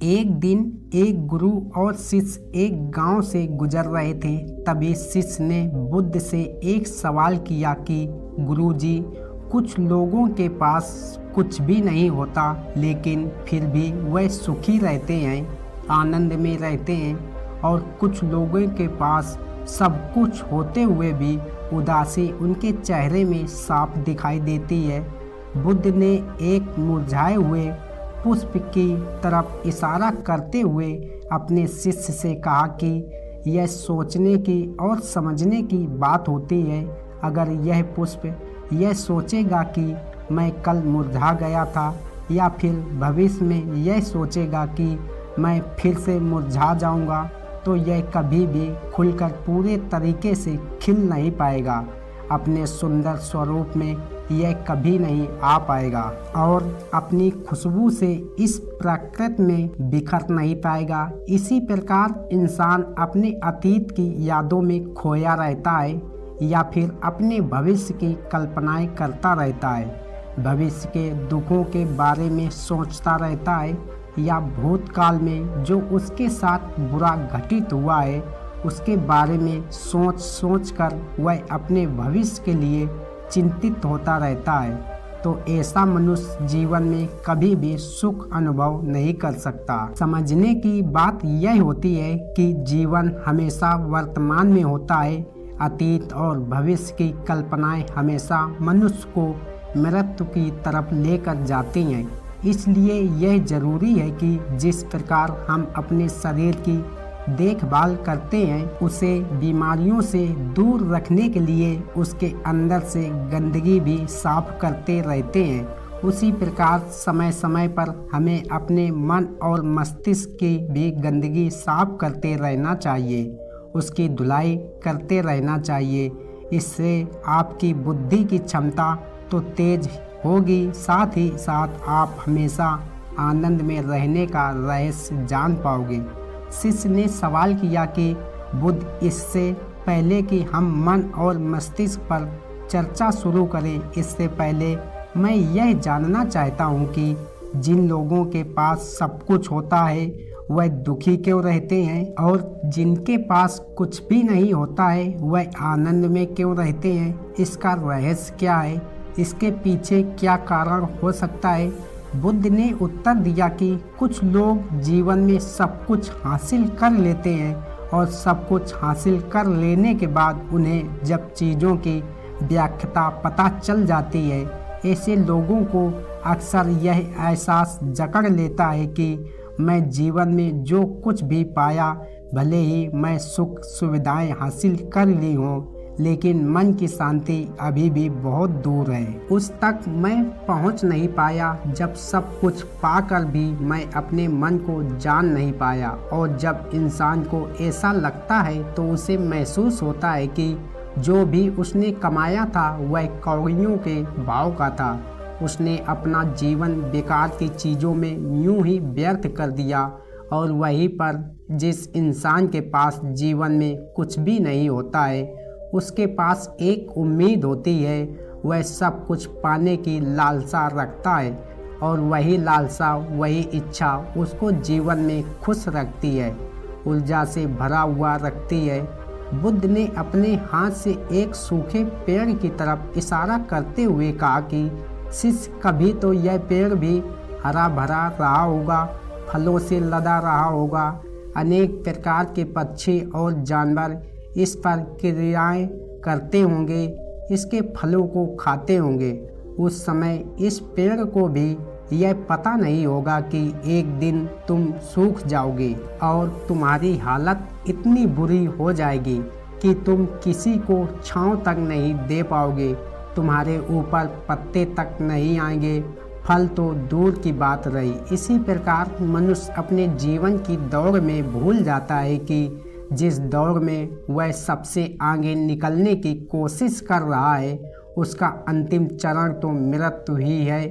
एक दिन एक गुरु और शिष्य एक गांव से गुजर रहे थे। तभी शिष्य ने बुद्ध से एक सवाल किया कि गुरुजी, कुछ लोगों के पास कुछ भी नहीं होता लेकिन फिर भी वह सुखी रहते हैं, आनंद में रहते हैं, और कुछ लोगों के पास सब कुछ होते हुए भी उदासी उनके चेहरे में साफ दिखाई देती है। बुद्ध ने एक मुरझाए हुए पुष्प की तरफ इशारा करते हुए अपने शिष्य से कहा कि यह सोचने की और समझने की बात होती है। अगर यह पुष्प यह सोचेगा कि मैं कल मुरझा गया था, या फिर भविष्य में यह सोचेगा कि मैं फिर से मुरझा जाऊंगा, तो यह कभी भी खुलकर पूरे तरीके से खिल नहीं पाएगा। अपने सुंदर स्वरूप में यह कभी नहीं आ पाएगा और अपनी खुशबू से इस प्रकृति में बिखर नहीं पाएगा। इसी प्रकार इंसान अपने अतीत की यादों में खोया रहता है या फिर अपने भविष्य की कल्पनाएं करता रहता है, भविष्य के दुखों के बारे में सोचता रहता है, या भूतकाल में जो उसके साथ बुरा घटित हुआ है उसके बारे में सोच सोच कर वह अपने भविष्य के लिए चिंतित होता रहता है। तो ऐसा मनुष्य जीवन में कभी भी सुख अनुभव नहीं कर सकता। समझने की बात यह होती है कि जीवन हमेशा वर्तमान में होता है। अतीत और भविष्य की कल्पनाएं हमेशा मनुष्य को मृत्यु की तरफ लेकर जाती हैं। इसलिए यह जरूरी है कि जिस प्रकार हम अपने शरीर की देखभाल करते हैं, उसे बीमारियों से दूर रखने के लिए उसके अंदर से गंदगी भी साफ करते रहते हैं, उसी प्रकार समय समय पर हमें अपने मन और मस्तिष्क की भी गंदगी साफ करते रहना चाहिए, उसकी धुलाई करते रहना चाहिए। इससे आपकी बुद्धि की क्षमता तो तेज होगी, साथ ही साथ आप हमेशा आनंद में रहने का रहस्य जान पाओगे। शिष्य ने सवाल किया कि बुद्ध, इससे पहले कि हम मन और मस्तिष्क पर चर्चा शुरू करें, इससे पहले मैं यह जानना चाहता हूँ कि जिन लोगों के पास सब कुछ होता है वह दुखी क्यों रहते हैं, और जिनके पास कुछ भी नहीं होता है वह आनंद में क्यों रहते हैं। इसका रहस्य क्या है, इसके पीछे क्या कारण हो सकता है। बुद्ध ने उत्तर दिया कि कुछ लोग जीवन में सब कुछ हासिल कर लेते हैं और सब कुछ हासिल कर लेने के बाद उन्हें जब चीज़ों की व्याख्या पता चल जाती है, ऐसे लोगों को अक्सर यह एहसास जकड़ लेता है कि मैं जीवन में जो कुछ भी पाया, भले ही मैं सुख सुविधाएं हासिल कर ली हों, लेकिन मन की शांति अभी भी बहुत दूर है, उस तक मैं पहुंच नहीं पाया। जब सब कुछ पाकर भी मैं अपने मन को जान नहीं पाया, और जब इंसान को ऐसा लगता है तो उसे महसूस होता है कि जो भी उसने कमाया था वह कौड़ियों के भाव का था। उसने अपना जीवन बेकार की चीज़ों में यूं ही व्यर्थ कर दिया, और वहीं पर जिस इंसान के पास जीवन में कुछ भी नहीं होता है उसके पास एक उम्मीद होती है, वह सब कुछ पाने की लालसा रखता है, और वही लालसा वही इच्छा उसको जीवन में खुश रखती है, ऊर्जा से भरा हुआ रखती है। बुद्ध ने अपने हाथ से एक सूखे पेड़ की तरफ इशारा करते हुए कहा कि शिष्य, कभी तो यह पेड़ भी हरा भरा रहा होगा, फलों से लदा रहा होगा, अनेक प्रकार के पक्षी और जानवर इस पर क्रियाएं करते होंगे, इसके फलों को खाते होंगे। उस समय इस पेड़ को भी यह पता नहीं होगा कि एक दिन तुम सूख जाओगे और तुम्हारी हालत इतनी बुरी हो जाएगी कि तुम किसी को छांव तक नहीं दे पाओगे, तुम्हारे ऊपर पत्ते तक नहीं आएंगे, फल तो दूर की बात रही। इसी प्रकार मनुष्य अपने जीवन की दौड़ में भूल जाता है कि जिस दौड़ में वह सबसे आगे निकलने की कोशिश कर रहा है उसका अंतिम चरण तो मृत्यु ही है।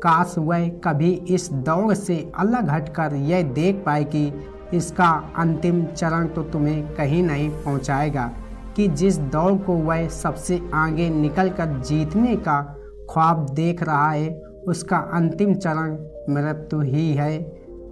काश वह कभी इस दौड़ से अलग हटकर यह देख पाए कि इसका अंतिम चरण तो तुम्हें कहीं नहीं पहुंचाएगा, कि जिस दौड़ को वह सबसे आगे निकलकर जीतने का ख्वाब देख रहा है उसका अंतिम चरण मृत्यु ही है।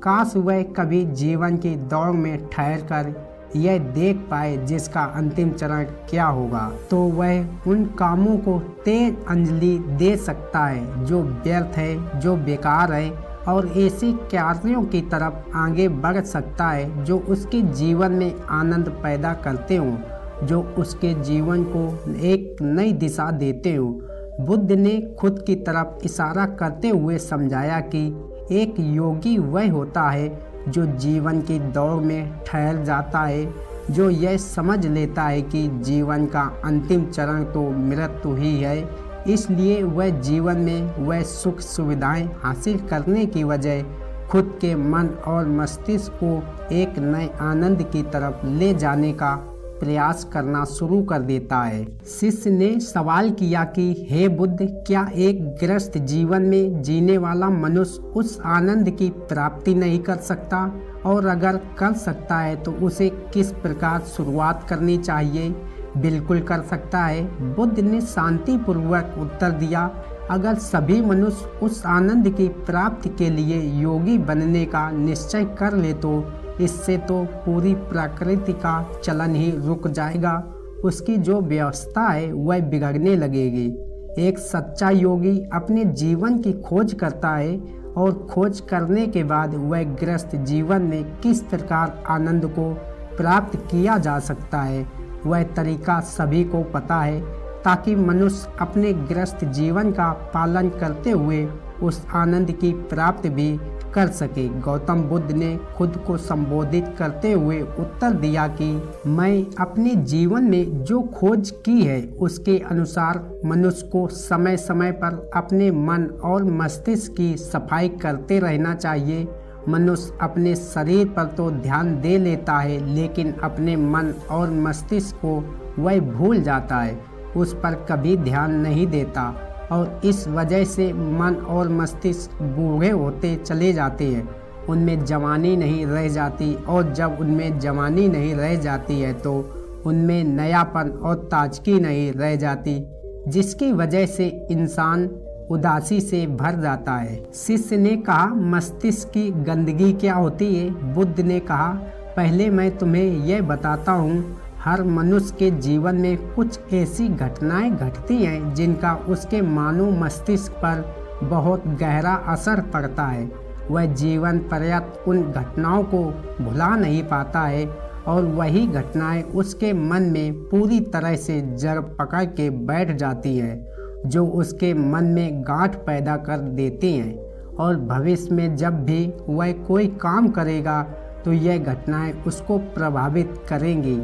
काश वह कभी जीवन की दौड़ में ठहर कर यह देख पाए जिसका अंतिम चरण क्या होगा, तो वह उन कामों को तेज अंजलि दे सकता है जो व्यर्थ है, जो बेकार है, और ऐसे कार्यों की तरफ आगे बढ़ सकता है जो उसके जीवन में आनंद पैदा करते हों, जो उसके जीवन को एक नई दिशा देते हों। बुद्ध ने खुद की तरफ इशारा करते हुए समझाया कि एक योगी वह होता है जो जीवन की दौड़ में ठहर जाता है, जो यह समझ लेता है कि जीवन का अंतिम चरण तो मृत्यु ही है, इसलिए वह जीवन में वह सुख सुविधाएं हासिल करने की बजाय खुद के मन और मस्तिष्क को एक नए आनंद की तरफ ले जाने का प्रयास करना शुरू कर देता है। शिष्य ने सवाल किया कि हे बुद्ध, क्या एक गृहस्थ जीवन में जीने वाला मनुष्य उस आनंद की प्राप्ति नहीं कर सकता, और अगर कर सकता है तो उसे किस प्रकार शुरुआत करनी चाहिए? बिल्कुल कर सकता है, बुद्ध ने शांतिपूर्वक उत्तर दिया। अगर सभी मनुष्य उस आनंद की प्राप्ति के लिए योगी बनने का निश्चय कर ले तो इससे तो पूरी प्रकृति का चलन ही रुक जाएगा, उसकी जो व्यवस्था है वह बिगड़ने लगेगी। एक सच्चा योगी अपने जीवन की खोज करता है और खोज करने के बाद वह गृहस्थ जीवन में किस प्रकार आनंद को प्राप्त किया जा सकता है वह तरीका सभी को पता है, ताकि मनुष्य अपने गृहस्थ जीवन का पालन करते हुए उस आनंद की प्राप्ति भी कर सके। गौतम बुद्ध ने खुद को संबोधित करते हुए उत्तर दिया कि मैं अपने जीवन में जो खोज की है उसके अनुसार मनुष्य को समय समय पर अपने मन और मस्तिष्क की सफाई करते रहना चाहिए। मनुष्य अपने शरीर पर तो ध्यान दे लेता है, लेकिन अपने मन और मस्तिष्क को वह भूल जाता है, उस पर कभी ध्यान नहीं देता, और इस वजह से मन और मस्तिष्क बूढ़े होते चले जाते हैं, उनमें जवानी नहीं रह जाती, और जब उनमें जवानी नहीं रह जाती है तो उनमें नयापन और ताजगी नहीं रह जाती, जिसकी वजह से इंसान उदासी से भर जाता है। शिष्य ने कहा, मस्तिष्क की गंदगी क्या होती है? बुद्ध ने कहा, पहले मैं तुम्हें यह बताता हूँ। हर मनुष्य के जीवन में कुछ ऐसी घटनाएं घटती हैं जिनका उसके मानव मस्तिष्क पर बहुत गहरा असर पड़ता है। वह जीवन पर्यंत उन घटनाओं को भुला नहीं पाता है, और वही घटनाएं उसके मन में पूरी तरह से जड़ पकड़ के बैठ जाती है, जो उसके मन में गांठ पैदा कर देती हैं, और भविष्य में जब भी वह कोई काम करेगा तो यह घटनाएं उसको प्रभावित करेंगी,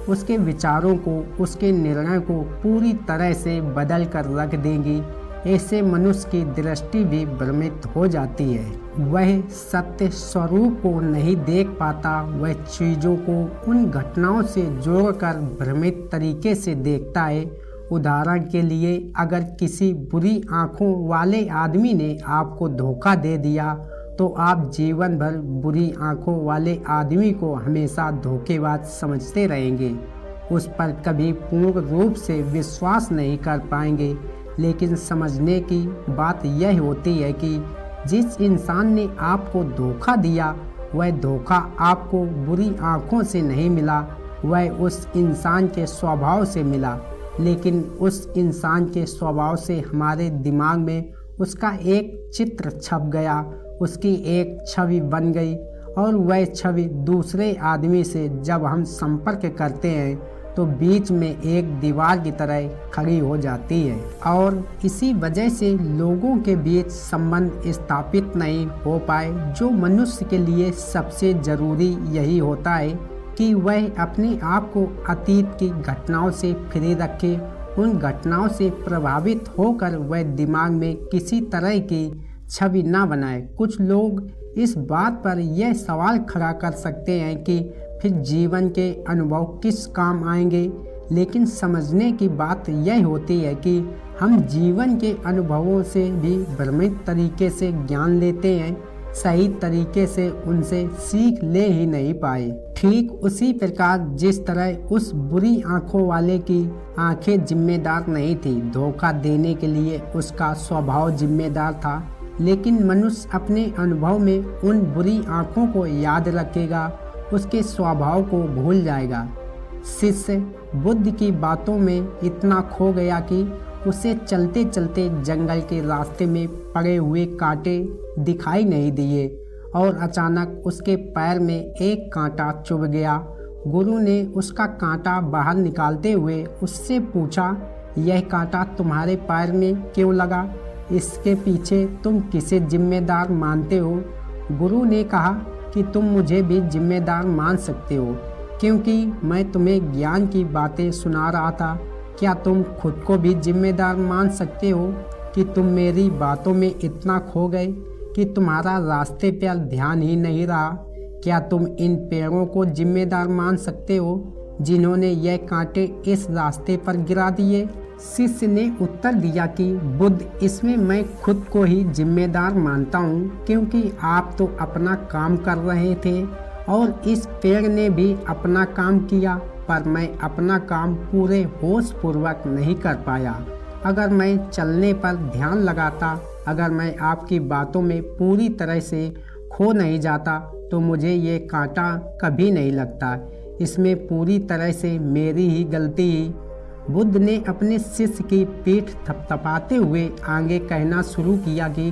उसके विचारों को, उसके निर्णय को पूरी तरह से बदल कर रख देंगी। ऐसे मनुष्य की दृष्टि भी भ्रमित हो जाती है, वह सत्य स्वरूप को नहीं देख पाता, वह चीज़ों को उन घटनाओं से जोड़कर भ्रमित तरीके से देखता है। उदाहरण के लिए, अगर किसी बुरी आंखों वाले आदमी ने आपको धोखा दे दिया तो आप जीवन भर बुरी आंखों वाले आदमी को हमेशा धोखेबाज समझते रहेंगे, उस पर कभी पूर्ण रूप से विश्वास नहीं कर पाएंगे। लेकिन समझने की बात यह होती है कि जिस इंसान ने आपको धोखा दिया वह धोखा आपको बुरी आंखों से नहीं मिला, वह उस इंसान के स्वभाव से मिला। लेकिन उस इंसान के स्वभाव से हमारे दिमाग में उसका एक चित्र छप गया, उसकी एक छवि बन गई, और वह छवि दूसरे आदमी से जब हम संपर्क करते हैं तो बीच में एक दीवार की तरह खड़ी हो जाती है, और इसी वजह से लोगों के बीच संबंध स्थापित नहीं हो पाए। जो मनुष्य के लिए सबसे ज़रूरी यही होता है कि वह अपने आप को अतीत की घटनाओं से फ्री रखे। उन घटनाओं से प्रभावित होकर वह दिमाग में किसी तरह की छवि ना बनाए। कुछ लोग इस बात पर यह सवाल खड़ा कर सकते हैं कि फिर जीवन के अनुभव किस काम आएंगे, लेकिन समझने की बात यह होती है कि हम जीवन के अनुभवों से भी भ्रमित तरीके से ज्ञान लेते हैं, सही तरीके से उनसे सीख ले ही नहीं पाए। ठीक उसी प्रकार जिस तरह उस बुरी आंखों वाले की आंखें जिम्मेदार नहीं थी, धोखा देने के लिए उसका स्वभाव जिम्मेदार था, लेकिन मनुष्य अपने अनुभव में उन बुरी आँखों को याद रखेगा, उसके स्वभाव को भूल जाएगा। शिष्य बुद्ध की बातों में इतना खो गया कि उसे चलते चलते जंगल के रास्ते में पड़े हुए कांटे दिखाई नहीं दिए और अचानक उसके पैर में एक कांटा चुभ गया। गुरु ने उसका कांटा बाहर निकालते हुए उससे पूछा, यह कांटा तुम्हारे पैर में क्यों लगा? इसके पीछे तुम किसे जिम्मेदार मानते हो? गुरु ने कहा कि तुम मुझे भी जिम्मेदार मान सकते हो, क्योंकि मैं तुम्हें ज्ञान की बातें सुना रहा था। क्या तुम खुद को भी जिम्मेदार मान सकते हो कि तुम मेरी बातों में इतना खो गए कि तुम्हारा रास्ते पर ध्यान ही नहीं रहा? क्या तुम इन पेड़ों को जिम्मेदार मान सकते हो जिन्होंने यह कांटे इस रास्ते पर गिरा दिए? शिष्य ने उत्तर दिया कि बुद्ध, इसमें मैं खुद को ही जिम्मेदार मानता हूँ, क्योंकि आप तो अपना काम कर रहे थे और इस पेड़ ने भी अपना काम किया, पर मैं अपना काम पूरे होश पूर्वक नहीं कर पाया। अगर मैं चलने पर ध्यान लगाता, अगर मैं आपकी बातों में पूरी तरह से खो नहीं जाता, तो मुझे ये कांटा कभी नहीं लगता। इसमें पूरी तरह से मेरी ही गलती ही। बुद्ध ने अपने शिष्य की पीठ थपथपाते हुए आगे कहना शुरू किया कि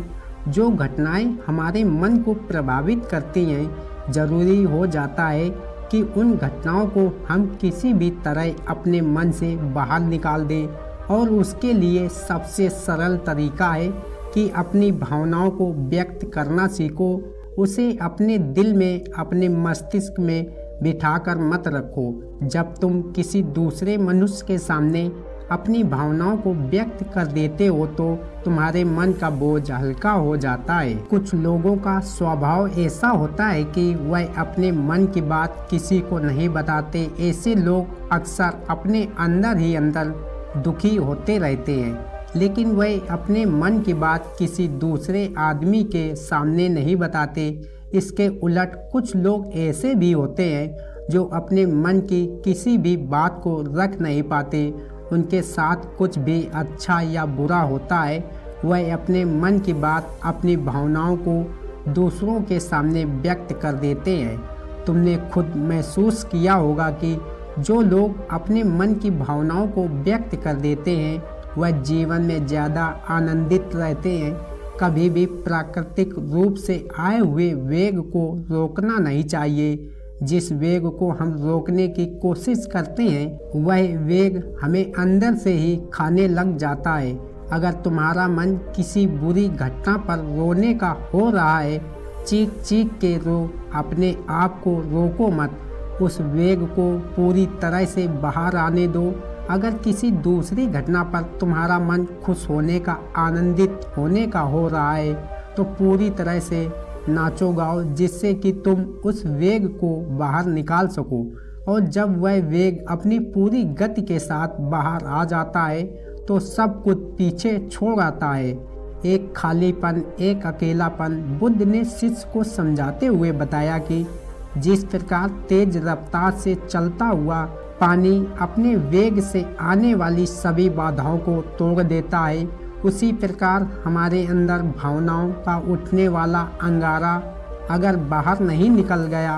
जो घटनाएं हमारे मन को प्रभावित करती हैं, जरूरी हो जाता है कि उन घटनाओं को हम किसी भी तरह अपने मन से बाहर निकाल दें, और उसके लिए सबसे सरल तरीका है कि अपनी भावनाओं को व्यक्त करना सीखो। उसे अपने दिल में, अपने मस्तिष्क में बिठाकर मत रखो। जब तुम किसी दूसरे मनुष्य के सामने अपनी भावनाओं को व्यक्त कर देते हो तो तुम्हारे मन का बोझ हल्का हो जाता है। कुछ लोगों का स्वभाव ऐसा होता है कि वह अपने मन की बात किसी को नहीं बताते। ऐसे लोग अक्सर अपने अंदर ही अंदर दुखी होते रहते हैं, लेकिन वह अपने मन की बात किसी दूसरे आदमी के सामने नहीं बताते। इसके उलट कुछ लोग ऐसे भी होते हैं जो अपने मन की किसी भी बात को रख नहीं पाते। उनके साथ कुछ भी अच्छा या बुरा होता है, वह अपने मन की बात, अपनी भावनाओं को दूसरों के सामने व्यक्त कर देते हैं। तुमने खुद महसूस किया होगा कि जो लोग अपने मन की भावनाओं को व्यक्त कर देते हैं, वह जीवन में ज़्यादा आनंदित रहते हैं। कभी भी प्राकृतिक रूप से आए हुए वेग को रोकना नहीं चाहिए। जिस वेग को हम रोकने की कोशिश करते हैं, वह वेग हमें अंदर से ही खाने लग जाता है। अगर तुम्हारा मन किसी बुरी घटना पर रोने का हो रहा है, चीख चीख के रो, अपने आप को रोको मत। उस वेग को पूरी तरह से बाहर आने दो। अगर किसी दूसरी घटना पर तुम्हारा मन खुश होने का, आनंदित होने का हो रहा है, तो पूरी तरह से नाचो गाओ, जिससे कि तुम उस वेग को बाहर निकाल सको। और जब वह वेग अपनी पूरी गति के साथ बाहर आ जाता है, तो सब कुछ पीछे छोड़ आता है। एक खालीपन, एक अकेलापन। बुद्ध ने शिष्य को समझाते हुए बताया कि जिस प्रकार तेज रफ्तार से चलता हुआ पानी अपने वेग से आने वाली सभी बाधाओं को तोड़ देता है, उसी प्रकार हमारे अंदर भावनाओं का उठने वाला अंगारा अगर बाहर नहीं निकल गया,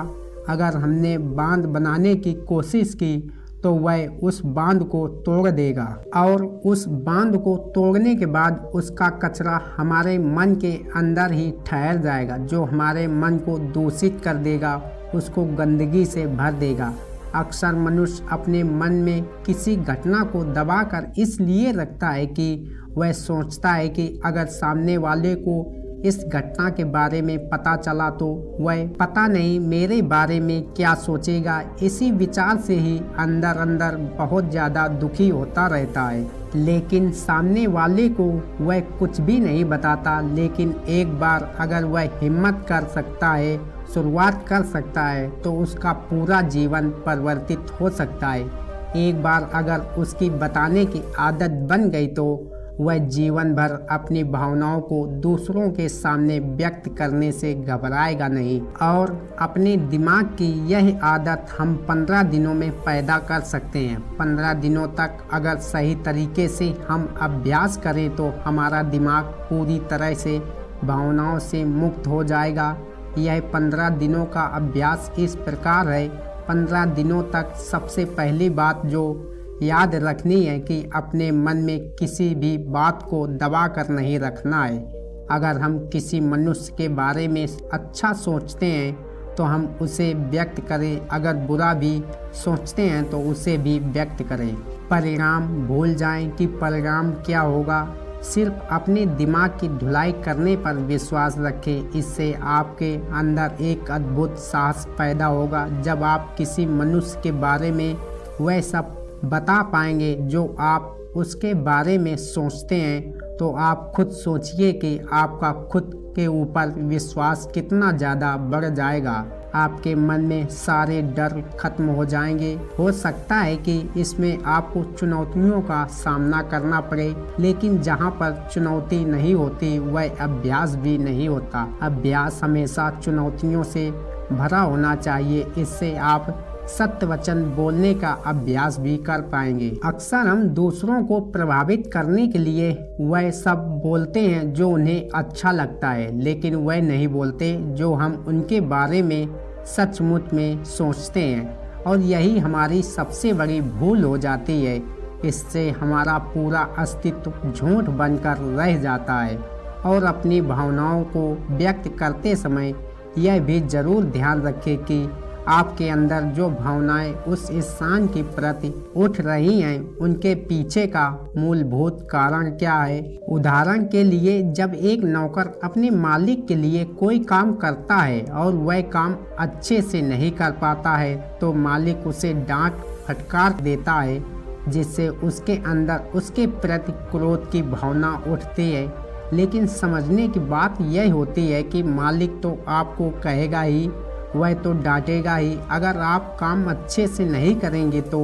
अगर हमने बांध बनाने की कोशिश की, तो वह उस बांध को तोड़ देगा। और उस बांध को तोड़ने के बाद उसका कचरा हमारे मन के अंदर ही ठहर जाएगा, जो हमारे मन को दूषित कर देगा, उसको गंदगी से भर देगा। अक्सर मनुष्य अपने मन में किसी घटना को दबाकर इसलिए रखता है कि वह सोचता है कि अगर सामने वाले को इस घटना के बारे में पता चला तो वह पता नहीं मेरे बारे में क्या सोचेगा। इसी विचार से ही अंदर अंदर बहुत ज़्यादा दुखी होता रहता है, लेकिन सामने वाले को वह कुछ भी नहीं बताता। लेकिन एक बार अगर वह हिम्मत कर सकता है, शुरुआत कर सकता है, तो उसका पूरा जीवन परिवर्तित हो सकता है। एक बार अगर उसकी बताने की आदत बन गई तो वह जीवन भर अपनी भावनाओं को दूसरों के सामने व्यक्त करने से घबराएगा नहीं। और अपने दिमाग की यह आदत हम 15 दिनों में पैदा कर सकते हैं। 15 दिनों तक अगर सही तरीके से हम अभ्यास करें तो हमारा दिमाग पूरी तरह से भावनाओं से मुक्त हो जाएगा। यह 15 दिनों का अभ्यास इस प्रकार है। 15 दिनों तक सबसे पहली बात जो याद रखनी है कि अपने मन में किसी भी बात को दबा कर नहीं रखना है। अगर हम किसी मनुष्य के बारे में अच्छा सोचते हैं तो हम उसे व्यक्त करें, अगर बुरा भी सोचते हैं तो उसे भी व्यक्त करें। परिणाम भूल जाएं कि परिणाम क्या होगा, सिर्फ अपने दिमाग की धुलाई करने पर विश्वास रखें। इससे आपके अंदर एक अद्भुत साहस पैदा होगा। जब आप किसी मनुष्य के बारे में वह सब बता पाएंगे जो आप उसके बारे में सोचते हैं, तो आप खुद सोचिए कि आपका खुद के ऊपर विश्वास कितना ज़्यादा बढ़ जाएगा। आपके मन में सारे डर खत्म हो जाएंगे। हो सकता है कि इसमें आपको चुनौतियों का सामना करना पड़े, लेकिन जहां पर चुनौती नहीं होती वह अभ्यास भी नहीं होता। अभ्यास हमेशा चुनौतियों से भरा होना चाहिए। इससे आप सत्य वचन बोलने का अभ्यास भी कर पाएंगे। अक्सर हम दूसरों को प्रभावित करने के लिए वह सब बोलते हैं जो उन्हें अच्छा लगता है, लेकिन वह नहीं बोलते जो हम उनके बारे में सचमुच में सोचते हैं। और यही हमारी सबसे बड़ी भूल हो जाती है। इससे हमारा पूरा अस्तित्व झूठ बनकर रह जाता है। और अपनी भावनाओं को व्यक्त करते समय यह भी जरूर ध्यान रखें कि आपके अंदर जो भावनाएं उस इंसान के प्रति उठ रही हैं, उनके पीछे का मूलभूत कारण क्या है। उदाहरण के लिए, जब एक नौकर अपने मालिक के लिए कोई काम करता है और वह काम अच्छे से नहीं कर पाता है, तो मालिक उसे डांट फटकार देता है, जिससे उसके अंदर उसके प्रति क्रोध की भावना उठती है। लेकिन समझने की बात यह होती है कि मालिक तो आपको कहेगा ही, वह तो डांटेगा ही। अगर आप काम अच्छे से नहीं करेंगे, तो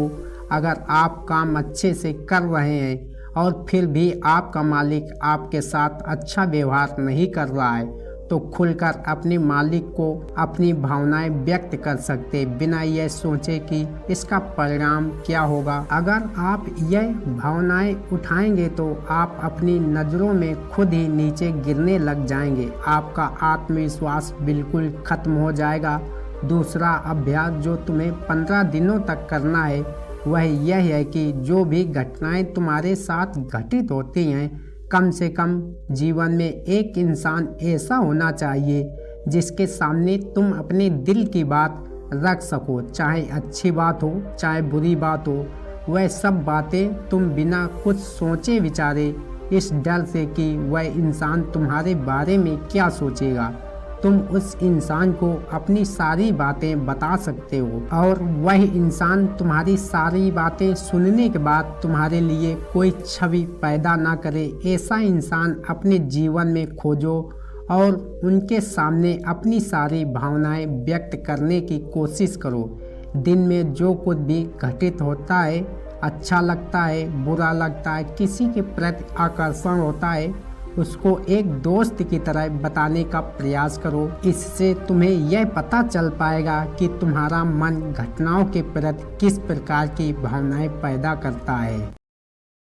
अगर आप काम अच्छे से कर रहे हैं और फिर भी आपका मालिक आपके साथ अच्छा व्यवहार नहीं कर रहा है, तो खुलकर अपने मालिक को अपनी भावनाएं व्यक्त कर सकते बिना यह सोचे कि इसका परिणाम क्या होगा। अगर आप यह भावनाएं उठाएंगे तो आप अपनी नज़रों में खुद ही नीचे गिरने लग जाएंगे। आपका आत्मविश्वास बिल्कुल खत्म हो जाएगा। दूसरा अभ्यास जो तुम्हें 15 दिनों तक करना है वह यह है कि जो भी घटनाएं तुम्हारे साथ घटित होती हैं, कम से कम जीवन में एक इंसान ऐसा होना चाहिए जिसके सामने तुम अपने दिल की बात रख सको। चाहे अच्छी बात हो चाहे बुरी बात हो, वह सब बातें तुम बिना कुछ सोचे विचारे, इस डर से कि वह इंसान तुम्हारे बारे में क्या सोचेगा, तुम उस इंसान को अपनी सारी बातें बता सकते हो। और वह इंसान तुम्हारी सारी बातें सुनने के बाद तुम्हारे लिए कोई छवि पैदा ना करे। ऐसा इंसान अपने जीवन में खोजो और उनके सामने अपनी सारी भावनाएं व्यक्त करने की कोशिश करो। दिन में जो कुछ भी घटित होता है, अच्छा लगता है, बुरा लगता है, किसी के प्रति आकर्षण होता है, उसको एक दोस्त की तरह बताने का प्रयास करो। इससे तुम्हें यह पता चल पाएगा कि तुम्हारा मन घटनाओं के प्रति किस प्रकार की भावनाएं पैदा करता है।